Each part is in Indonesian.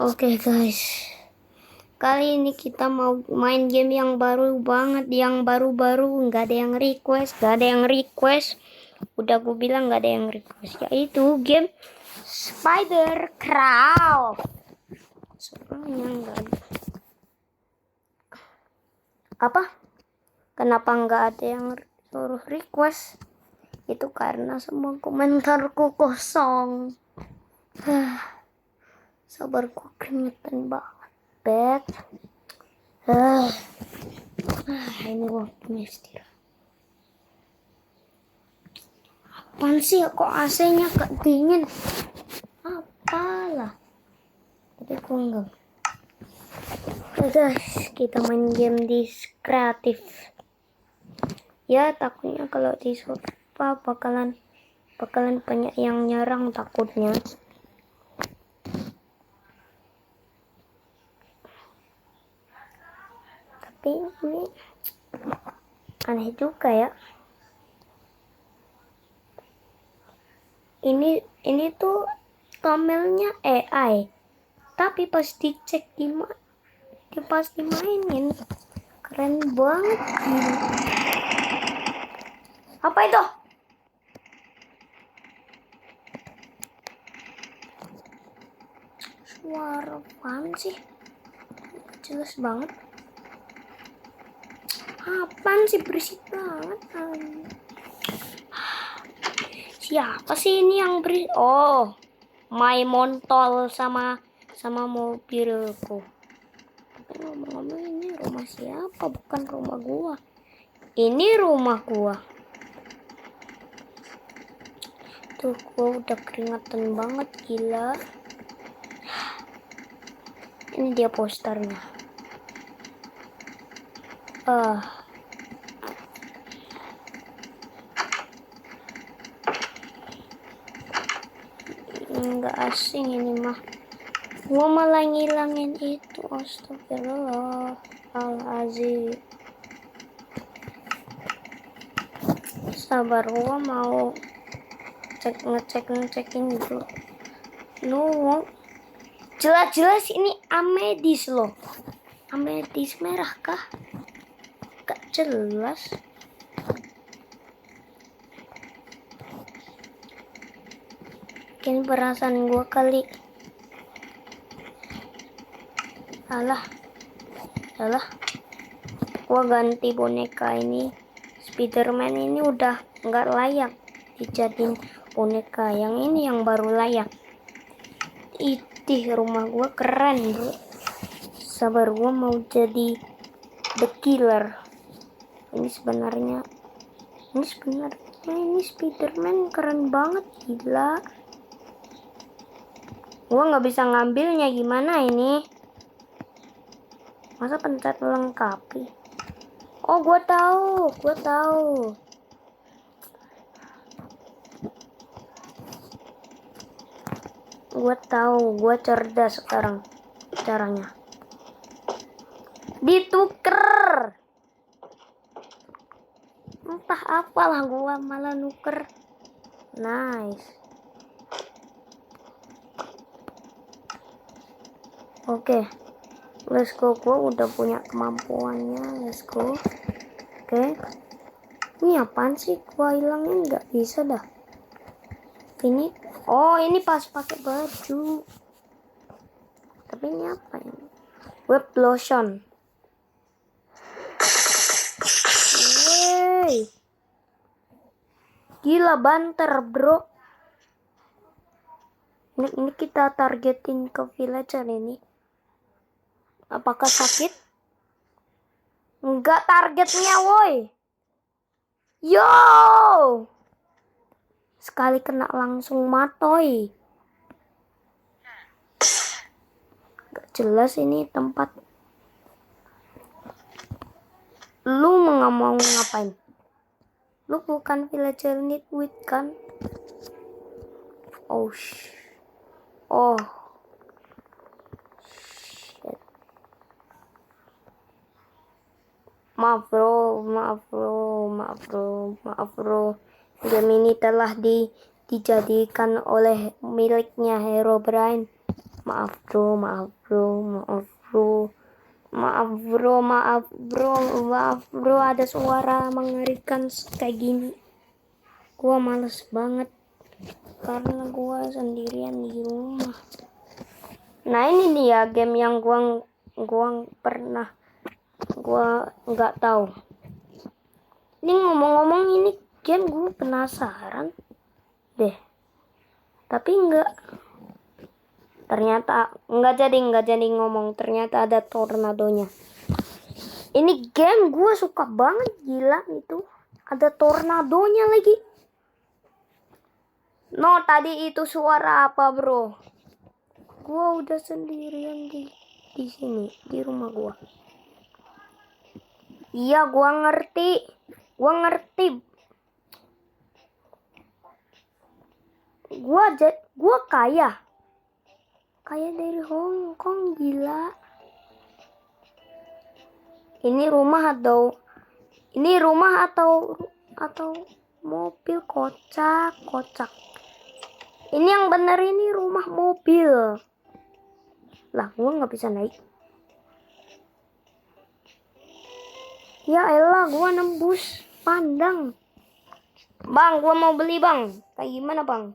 Oke guys, kali ini kita mau main game yang baru banget, yang baru-baru, nggak ada yang request, udah gue bilang nggak ada yang request, yaitu game Spidercraft. Soalnya nggak ada. Apa? Kenapa nggak ada yang suruh request? Itu karena semua komentarku kosong. Sabarku keringetan banget. Ini waktunya istirahat. Apaan sih kok AC-nya gak dingin? Apalah. Tapi kok enggak. Oke guys, kita main game di kreatif. Ya takutnya kalau di sofa bakalan banyak yang nyerang takutnya. Tapi ini aneh juga ya. Ini tuh thumbnailnya AI, tapi pas dicek pas dimainin keren banget. Apa itu? Suara apaan sih? Jelas banget. Apaan sih, berisik banget. Siapa sih ini yang berisik? Oh, my montol sama mobilku. Tapi ngomong-ngomong, ini rumah siapa? Bukan rumah gua. Ini rumah gua. Tuh, gua udah keringatan banget, gila. Ini dia posternya. Nggak asing ini mah. Gua malah ngilangin itu. Astagfirullahaladzim. Sabar, gua mau ngecekin dulu. No, jelas ini amedis loh. Amedis merah kah? Gak jelas. Mungkin perasaan gua kali. Alah, gua ganti boneka ini. Spiderman ini udah nggak layak dijadiin boneka. Yang ini yang baru layak. Itih, rumah gua keren bro. Sabar, gua mau jadi the killer. Ini sebenarnya ini Spiderman keren banget, gila. Gua nggak bisa ngambilnya, gimana ini? Masa pencet melengkapi? Oh, gua tahu. Gua cerdas sekarang caranya. Dituker. Entah apalah, gua malah nuker. Nice. Oke. Let's go. Gua udah punya kemampuannya. Let's go. Oke. Ini apaan sih? Gua hilangin nggak bisa dah. Ini pas pakai baju. Tapi ini apa ini? Web lotion. Wey. Gila, banter bro. Ini kita targetin ke villager ini. Apakah sakit? Enggak targetnya, woi. Yo! Sekali kena langsung matoy. Gak jelas ini tempat. Lu mau ngapain? Lu bukan villager nitwit kan? Oh. Maaf bro. Game ini telah dijadikan oleh miliknya Herobrine. Maaf bro, maaf bro, maaf bro. Maaf bro, maaf bro, maaf bro, ada suara mengerikan kayak gini. Gua males banget karena gua sendirian di rumah. Nah ini nih ya game yang gua nggak tahu. Ini ngomong-ngomong ini game gua penasaran deh. Tapi ternyata nggak jadi ngomong. Ternyata ada tornadonya. Ini game gue suka banget, gila itu. Ada tornadonya lagi. No, tadi itu suara apa, bro? Gue udah sendirian di sini, di rumah gue. Iya, gue ngerti. Gue ngerti. Gue kaya. Kaya dari Hong Kong, gila. Ini rumah atau mobil, kocak. Ini yang bener, ini rumah mobil. Lah, gua nggak bisa naik. Ya elah, gua nembus pandang. Bang, gua mau beli bang. Kayak gimana bang?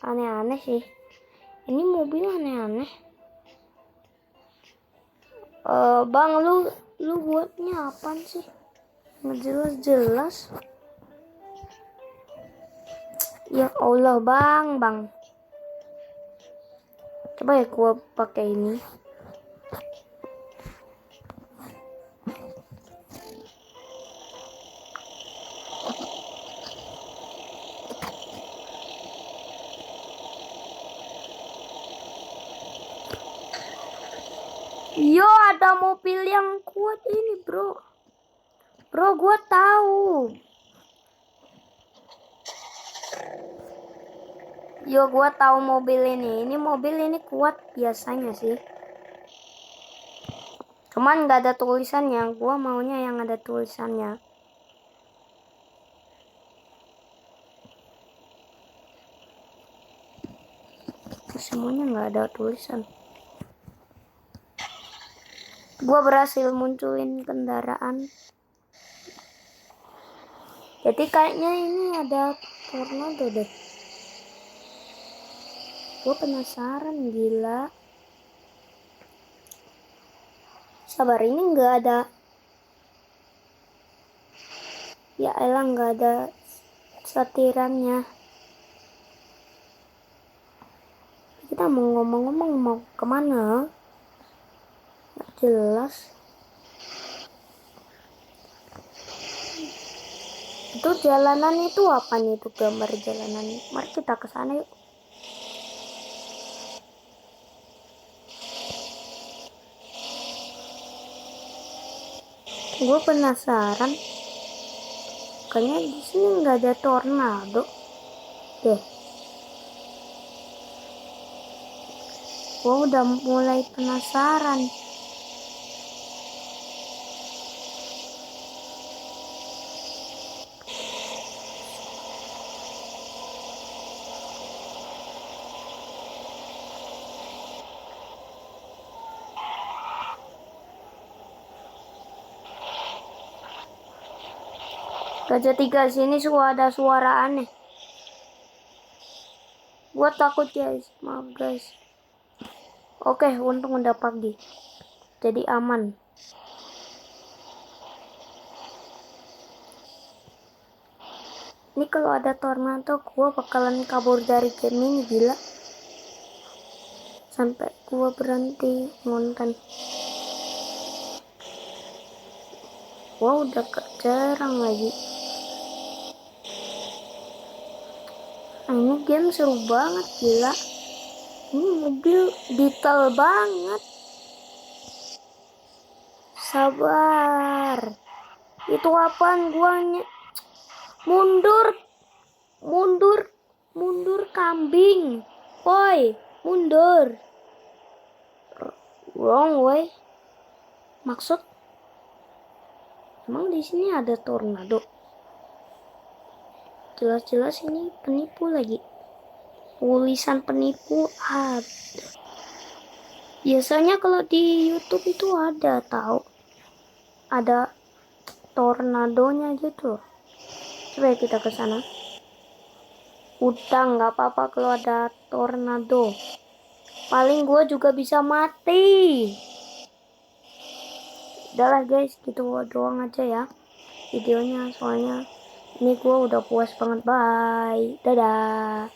Aneh-aneh sih. Ini mobil aneh-aneh. Bang, lu buatnya apaan sih? Nggak jelas. Ya Allah, bang. Coba ya gua pakai ini. Yo, ada mobil yang kuat ini, bro. Bro, gua tahu. Yo, gua tahu mobil ini. Ini mobil ini kuat biasanya sih. Cuman nggak ada tulisannya. Gua maunya yang ada tulisannya. Semuanya nggak ada tulisan. Gua berhasil munculin kendaraan. Jadi kayaknya ini ada tornado deh. Gua penasaran, gila. Sabar, ini nggak ada. Ya elah, nggak ada satirannya. Kita mau ngomong-ngomong mau kemana? Nggak jelas. Itu jalanan itu apa nih, itu gambar jalanan? Mari kita ke sana yuk. Gue penasaran. Kayaknya di sini nggak ada tornado deh. Gue udah mulai penasaran. Gajah 3 sini ada suara aneh. Gue takut guys, maaf guys. Oke, untung udah pagi. Jadi aman. Ini kalau ada tornado, gue bakalan kabur dari game ini, gila. Sampai gue berhenti ngonten. Gue udah jarang lagi. Ini game seru banget, gila. Ini mobil detail banget. Sabar. Itu apaan guanya? Mundur kambing. Woi, mundur. Wrong way. Maksud? Emang di sini ada tornado? Jelas-jelas ini penipu lagi. tulisan penipu ada. Biasanya kalau di YouTube itu ada tahu. Ada tornadonya gitu. Coba kita ke sana. Udah nggak apa-apa kalau ada tornado. Paling gue juga bisa mati. Udahlah guys, gitu doang aja ya videonya. Soalnya ini gue udah puas banget. Bye. Dadah.